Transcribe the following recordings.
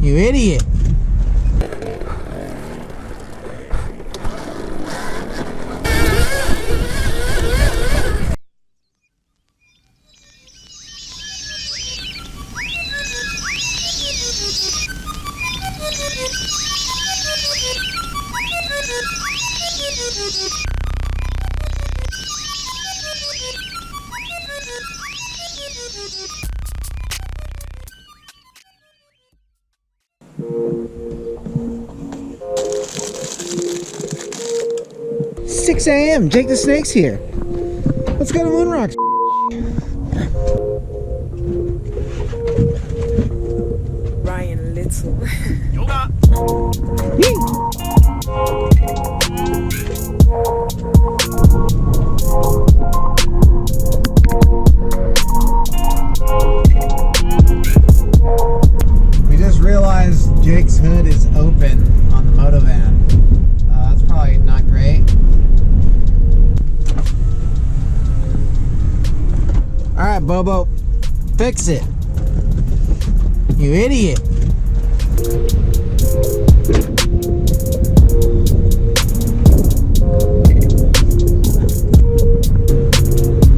You idiot. 6 a.m. Jake the Snake's here. Let's go to Moon Rocks. Ryan Little. We just realized Jake's hood is open on the moto van. That's probably not great. Alright, Bobo, fix it. You idiot.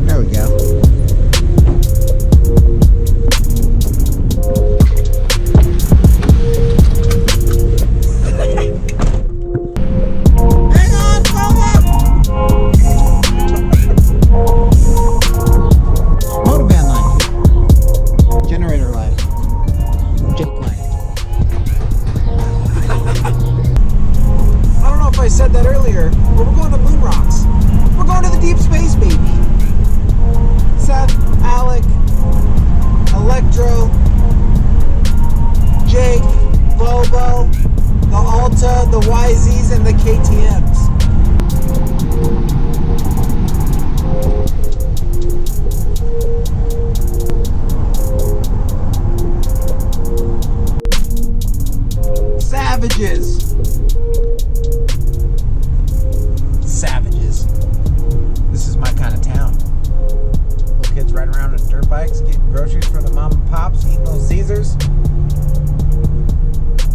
There we go. Hang on, Bobo! Motor van life. Generator life. Jake life. I don't know if I said that earlier, but we're going to Moon Rocks. We're going to the deep space, baby. Seth, Alec, Electro, Jake, Bobo, the Alta, the YZs, and the KTMs. Savages. Savages. This is my kind of town. Little kids riding around on dirt bikes, getting groceries for the mom and pops, eating those Caesars.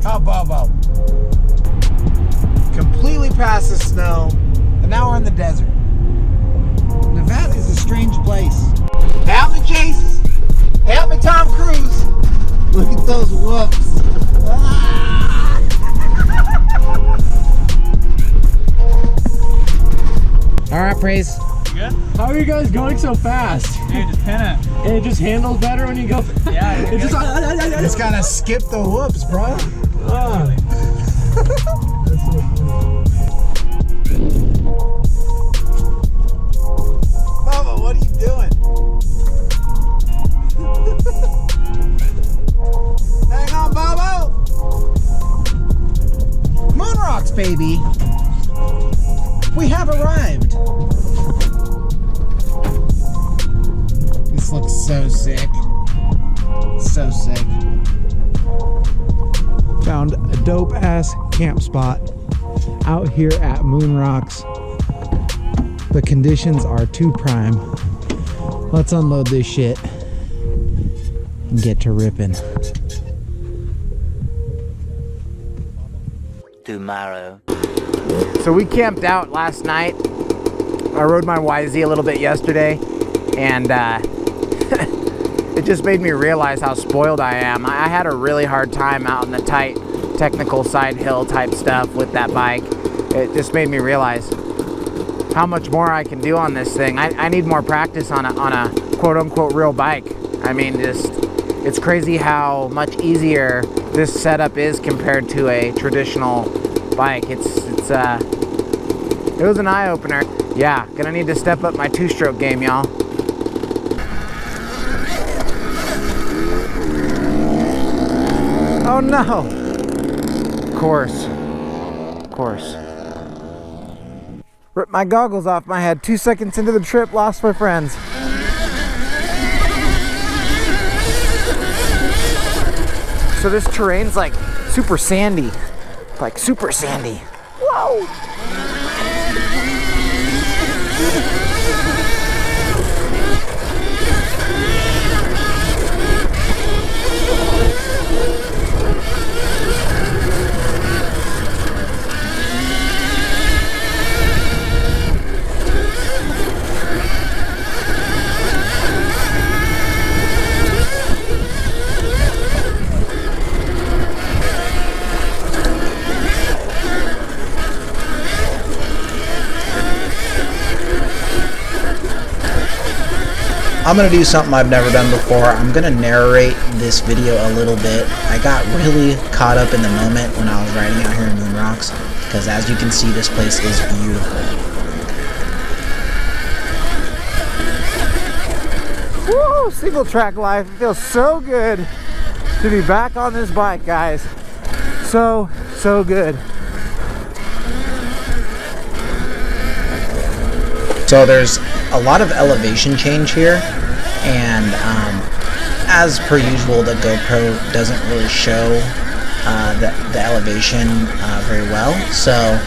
Oh, Bobo. Completely past the snow, and now we're in the desert. Nevada is a strange place. Help me, Chase. Help me, Tom Cruise. Look at those whoops. Ah! All right, Praise. You good? How are you guys going so fast? Dude, just pin it. And it just handles better when you go. Yeah, It just. Just gotta skip the whoops, bro. Ah. That's so funny. Mama, what are you doing? Hang on, Bobo. Moon Rocks, baby. We have arrived. This looks so sick. So sick. Found a dope ass camp spot out here at Moon Rocks. The conditions are too prime. Let's unload this shit and get to ripping. Tomorrow. So we camped out last night. I rode my YZ a little bit yesterday, and it just made me realize how spoiled I am. I had a really hard time out in the tight technical side hill type stuff with that bike. It just made me realize how much more I can do on this thing. I need more practice on a quote-unquote real bike. I mean, it's crazy how much easier this setup is compared to a traditional bike. It was an eye-opener. Yeah, gonna need to step up my two-stroke game, y'all. Oh no! Of course. Ripped my goggles off my head 2 seconds into the trip, lost my friends. So this terrain's like super sandy. Like super sandy. Whoa! I'm going to do something I've never done before. I'm going to narrate this video a little bit. I got really caught up in the moment when I was riding out here in Moon Rocks, because as you can see, this place is beautiful. Woo! Single track life. It feels so good to be back on this bike, guys. So good. So there's a lot of elevation change here, and as per usual, the GoPro doesn't really show the elevation very well. So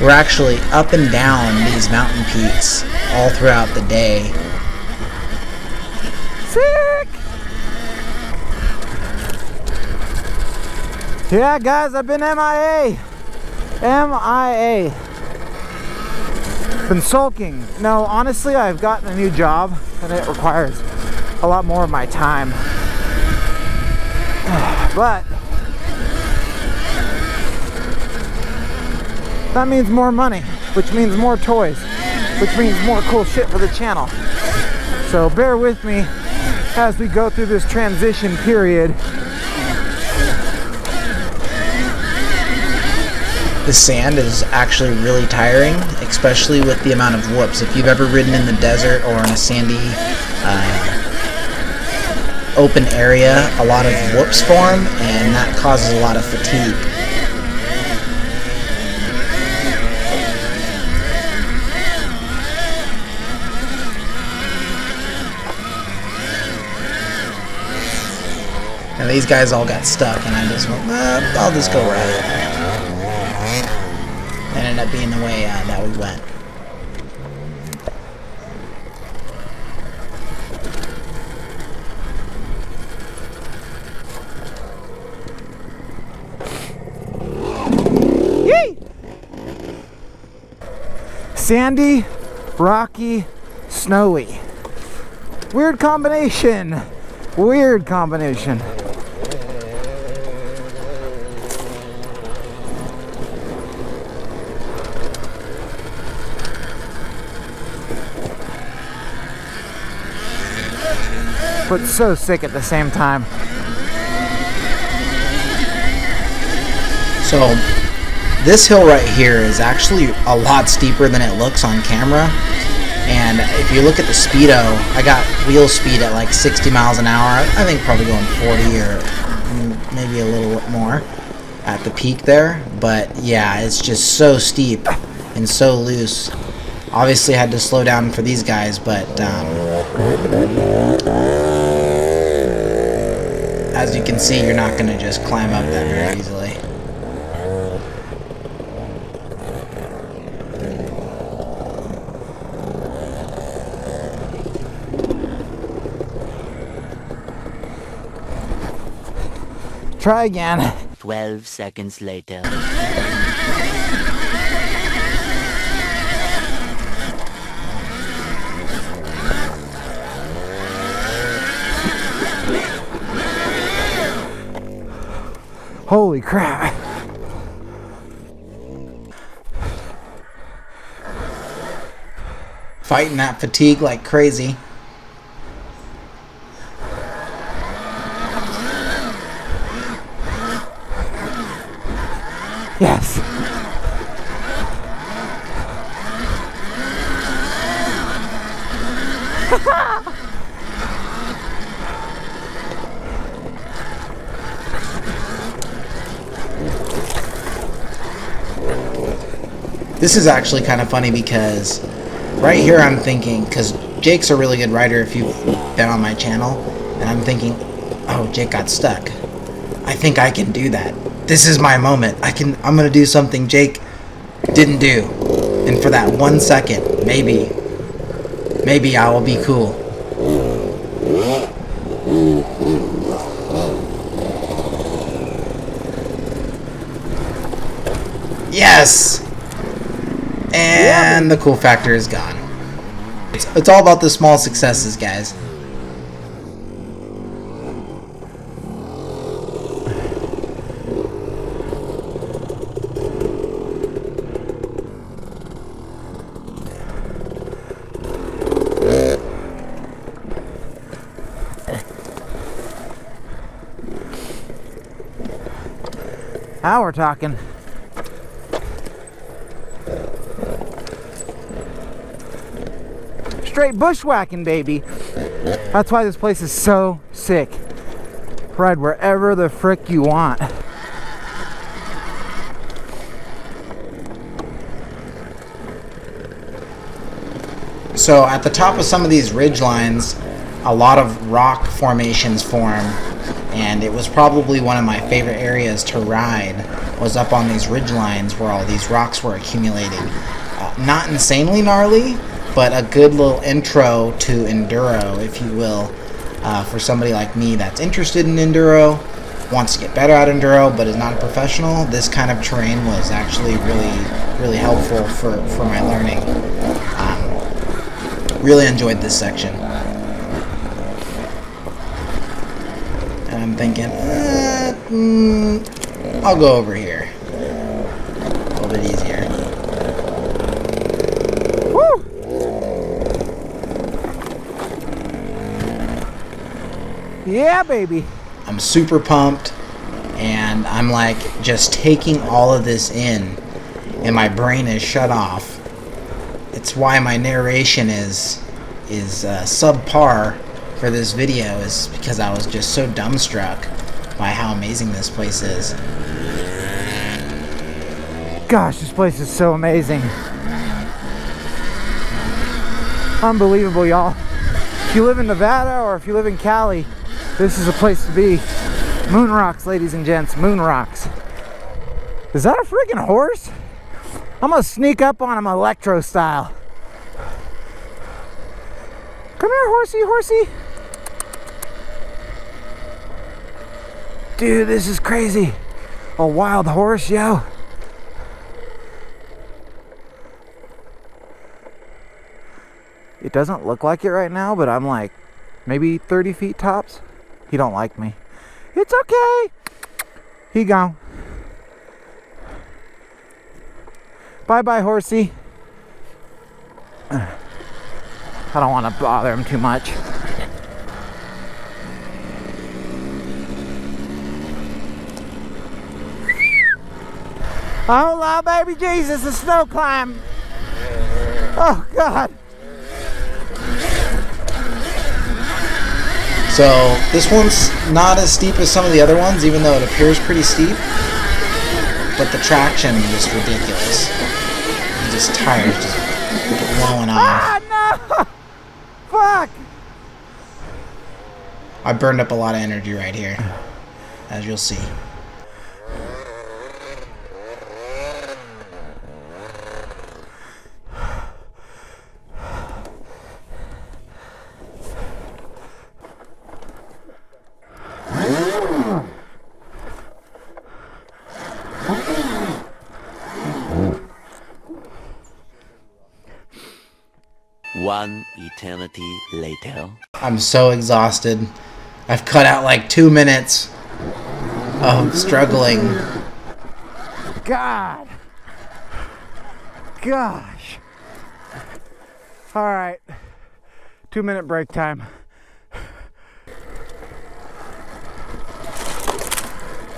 we're actually up and down these mountain peaks all throughout the day. Sick! Yeah, guys, I've been MIA. Been sulking. No, honestly, I've gotten a new job and it requires a lot more of my time. But that means more money, which means more toys, which means more cool shit for the channel. So bear with me as we go through this transition period. The sand is actually really tiring, especially with the amount of whoops. If you've ever ridden in the desert or in a sandy open area, a lot of whoops form, and that causes a lot of fatigue. And these guys all got stuck, and I just went, I'll just go right. That ended up being the way that we went. Yay! Sandy, rocky, snowy. Weird combination. Weird combination. But so sick at the same time. So this hill right here is actually a lot steeper than it looks on camera, and if you look at the speedo, I got wheel speed at like 60 miles an hour. I think probably going 40 or maybe a little bit more at the peak there, but yeah, it's just so steep and so loose. Obviously I had to slow down for these guys, but as you can see, you're not going to just climb up that very easily. Try again. 12 seconds later. Holy crap. Fighting that fatigue like crazy. Yes. This is actually kind of funny because right here I'm thinking, because Jake's a really good rider if you've been on my channel, and I'm thinking, oh, Jake got stuck. I think I can do that. This is my moment. I'm gonna do something Jake didn't do. And for that 1 second, maybe I will be cool. Yes! And the cool factor is gone. It's all about the small successes, guys. Now we're talking. Straight bushwhacking, baby. That's why this place is so sick. Ride wherever the frick you want. So at the top of some of these ridge lines, a lot of rock formations form, and it was probably one of my favorite areas to ride, was up on these ridge lines where all these rocks were accumulating. Not insanely gnarly, but a good little intro to Enduro, if you will, for somebody like me that's interested in Enduro, wants to get better at Enduro, but is not a professional. This kind of terrain was actually really helpful for my learning. Really enjoyed this section. And I'm thinking, I'll go over here. A little bit easier. Woo! Yeah, baby. I'm super pumped, and I'm like just taking all of this in, and my brain is shut off. It's why my narration is subpar for this video, is because I was just so dumbstruck by how amazing this place is. Gosh, this place is so amazing. Unbelievable, y'all. If you live in Nevada or if you live in Cali, this is a place to be. Moon rocks, ladies and gents, moon rocks. Is that a freaking horse? I'm gonna sneak up on him electro style. Come here, horsey, horsey. Dude, this is crazy. A wild horse, yo. It doesn't look like it right now, but I'm like maybe 30 feet tops. He don't like me. It's okay. He gone. Bye-bye, horsey. I don't want to bother him too much. Oh, Lord, baby Jesus, a snow climb. Oh, God. So this one's not as steep as some of the other ones, even though it appears pretty steep. But the traction is just ridiculous. I'm just tired, just blowing off. Ah, no! Fuck! I burned up a lot of energy right here, as you'll see. One eternity later. I'm so exhausted. I've cut out like 2 minutes of struggling. God. Gosh. All right. 2-minute break time.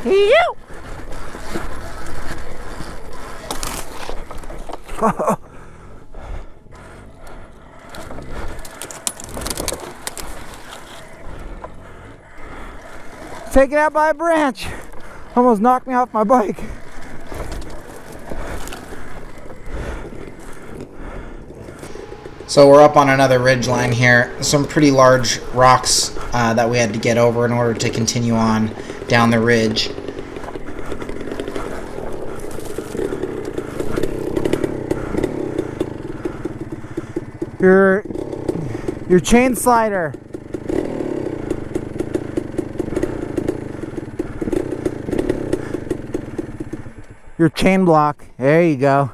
You. Taken out by a branch. Almost knocked me off my bike. So we're up on another ridge line here. Some pretty large rocks that we had to get over in order to continue on down the ridge. Your chain slider. Your chain block. There you go.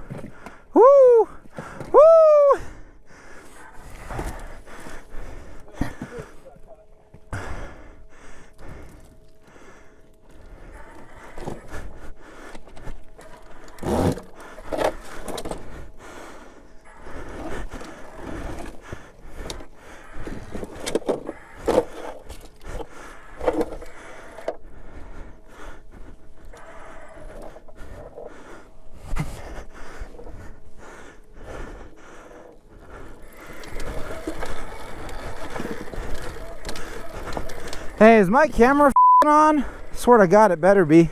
Woo! Woo! Hey, is my camera f***ing on? Swear to God, it better be.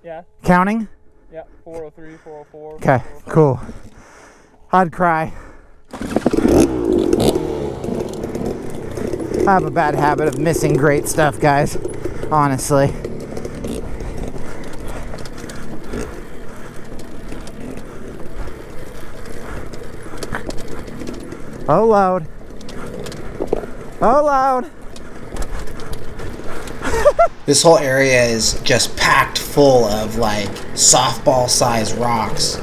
Yeah. Counting? Yeah. 403, 404. Okay, cool. I'd cry. I have a bad habit of missing great stuff, guys. Honestly. Oh, loud. Oh, loud. This whole area is just packed full of like softball sized rocks,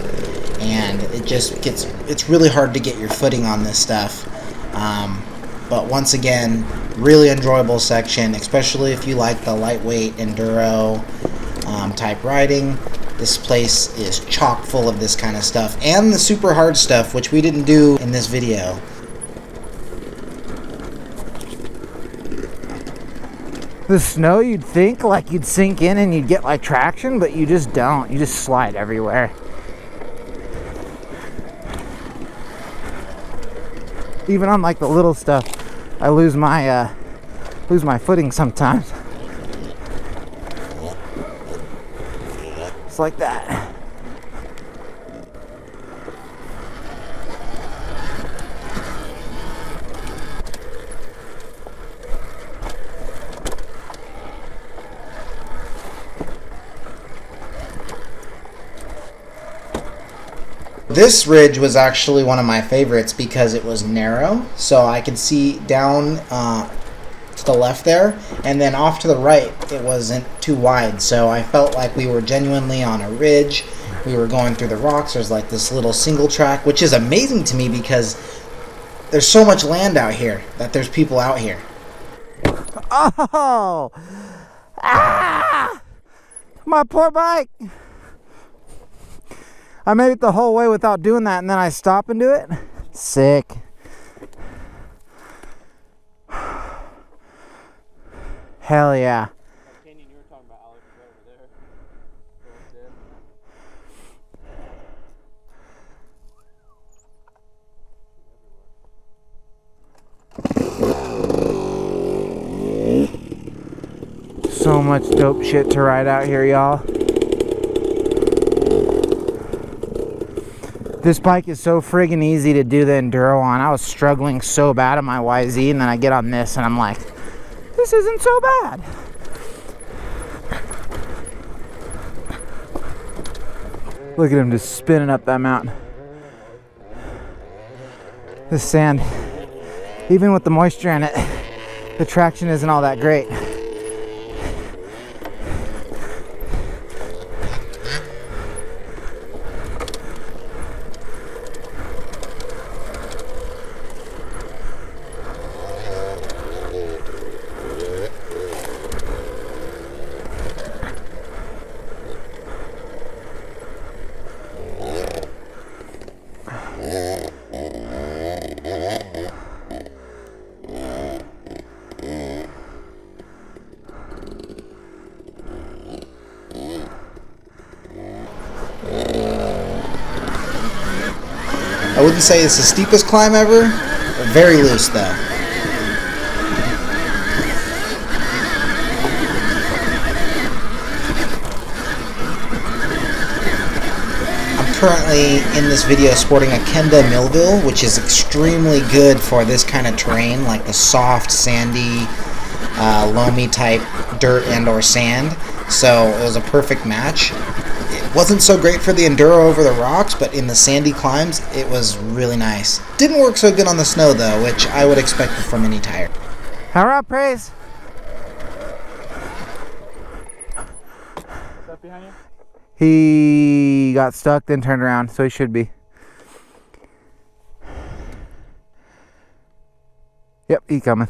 and it's really hard to get your footing on this stuff. But once again, really enjoyable section, especially if you like the lightweight enduro type riding. This place is chock full of this kind of stuff, and the super hard stuff, which we didn't do in this video. The snow, you'd think like you'd sink in and you'd get like traction, but you just don't. You just slide everywhere. Even on like the little stuff, I lose my footing sometimes. It's like that. This ridge was actually one of my favorites because it was narrow, so I could see down to the left there, and then off to the right it wasn't too wide, so I felt like we were genuinely on a ridge. We were going through the rocks. There's like this little single track, which is amazing to me because there's so much land out here that there's people out here. Oh! Ah! My poor bike! I made it the whole way without doing that, and then I stop and do it. Sick. Hell yeah. Canyon, you were talking about Alex over there. So much dope shit to ride out here, y'all. This bike is so friggin' easy to do the enduro on. I was struggling so bad on my YZ, and then I get on this and I'm like, this isn't so bad. Look at him just spinning up that mountain. This sand, even with the moisture in it, the traction isn't all that great. I wouldn't say it's the steepest climb ever, but very loose though. I'm currently in this video sporting a Kenda Millville, which is extremely good for this kind of terrain, like the soft, sandy, loamy type dirt and or sand. So it was a perfect match. It wasn't so great for the enduro over the rocks, but in the sandy climbs, it was really nice. Didn't work so good on the snow though, which I would expect from any tire. All right, Praise. Is that behind you? He got stuck, then turned around, so he should be. Yep, he coming.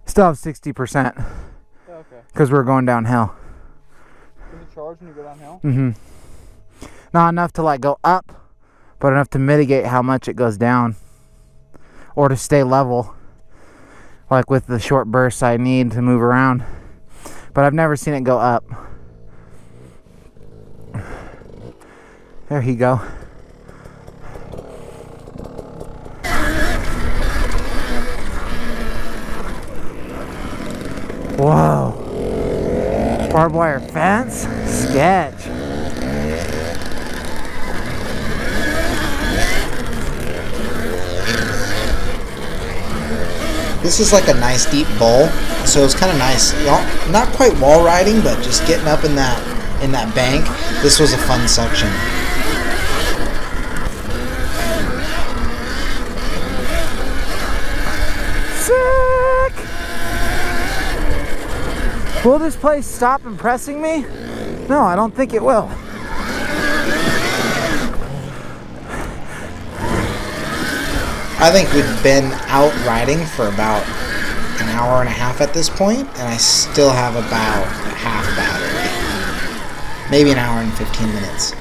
Still have 60%. Oh, okay. Because we're going downhill. Does it charge when you go downhill? Mm-hmm. Not enough to like go up, but enough to mitigate how much it goes down. Or to stay level. Like with the short bursts I need to move around. But I've never seen it go up. There you go. Whoa. Barbed wire fence? Sketch. This is like a nice deep bowl, so it's kind of nice. Not quite wall riding, but just getting up in that bank. This was a fun section. Sick! Will this place stop impressing me? No, I don't think it will. I think we've been out riding for about an hour and a half at this point, and I still have about half battery. Maybe an hour and 15 minutes.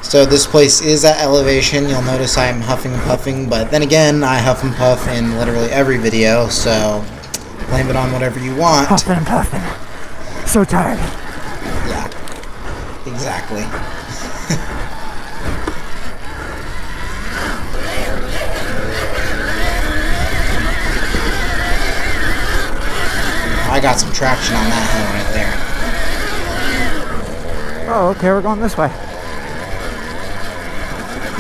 So this place is at elevation. You'll notice I'm huffing and puffing, but then again, I huff and puff in literally every video, so blame it on whatever you want. Huffing and puffing. So tired. Yeah, exactly. I got some traction on that hill right there. Oh, okay, we're going this way.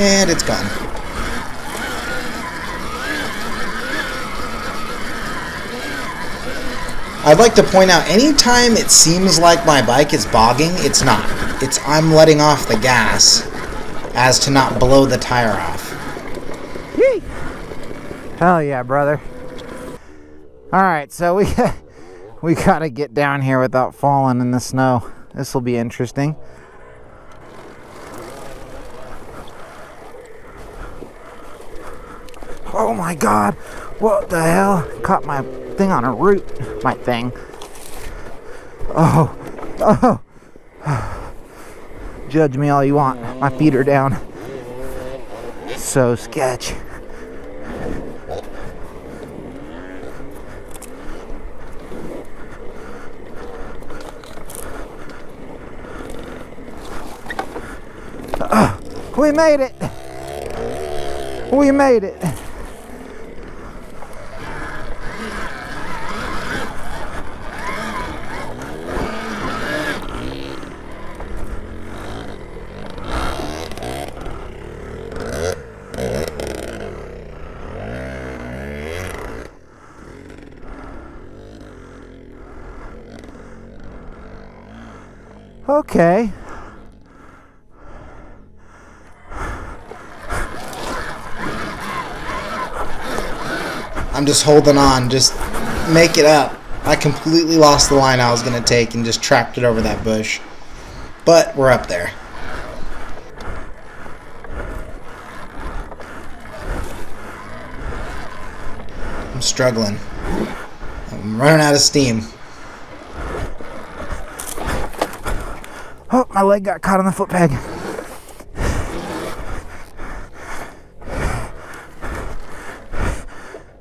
And it's gone. I'd like to point out, anytime it seems like my bike is bogging, it's not. I'm letting off the gas as to not blow the tire off. Yee! Hell yeah, brother. Alright, so we gotta get down here without falling in the snow. This will be interesting. Oh my god, what the hell? Caught my thing on a root. My thing. Oh. Judge me all you want. My feet are down. So sketch. We made it! We made it! Okay. I'm just holding on, just make it up. I completely lost the line I was going to take and just tracked it over that bush. But we're up there. I'm struggling. I'm running out of steam. Oh, my leg got caught on the foot peg.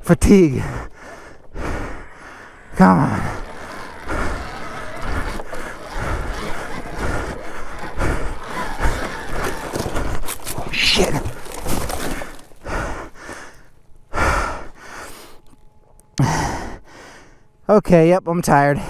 Fatigue. Come on. Oh, shit. Okay, yep, I'm tired.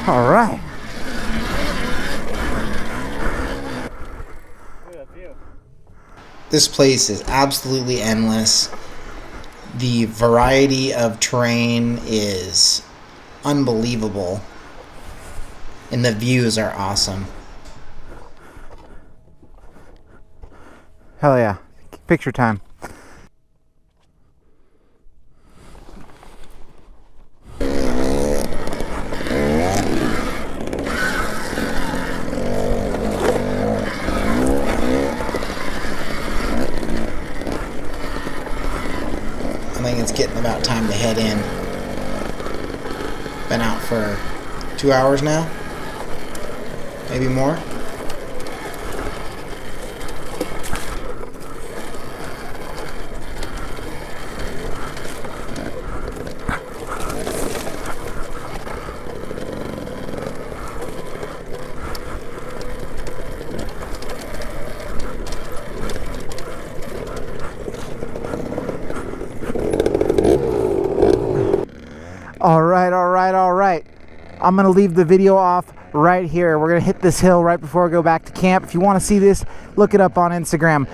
All right. This place is absolutely endless. The variety of terrain is unbelievable. And the views are awesome. Hell yeah. Picture time. think it's getting about time to head in. Been out for 2 hours now, maybe more. All right. I'm gonna leave the video off right here. We're gonna hit this hill right before we go back to camp. If you want to see this, look it up on Instagram.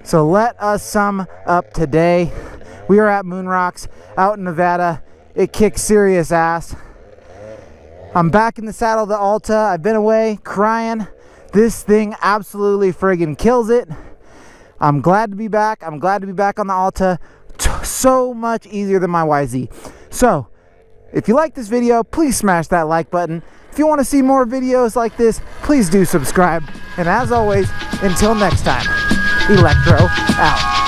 So let us sum up today. We are at Moon Rocks out in Nevada. It kicks serious ass. I'm back in the saddle of the Alta. I've been away crying. This thing absolutely friggin' kills it. I'm glad to be back. I'm glad to be back on the Alta. So much easier than my YZ. So if you like this video, please smash that like button. If you want to see more videos like this, please do subscribe. And as always, until next time, Electro out.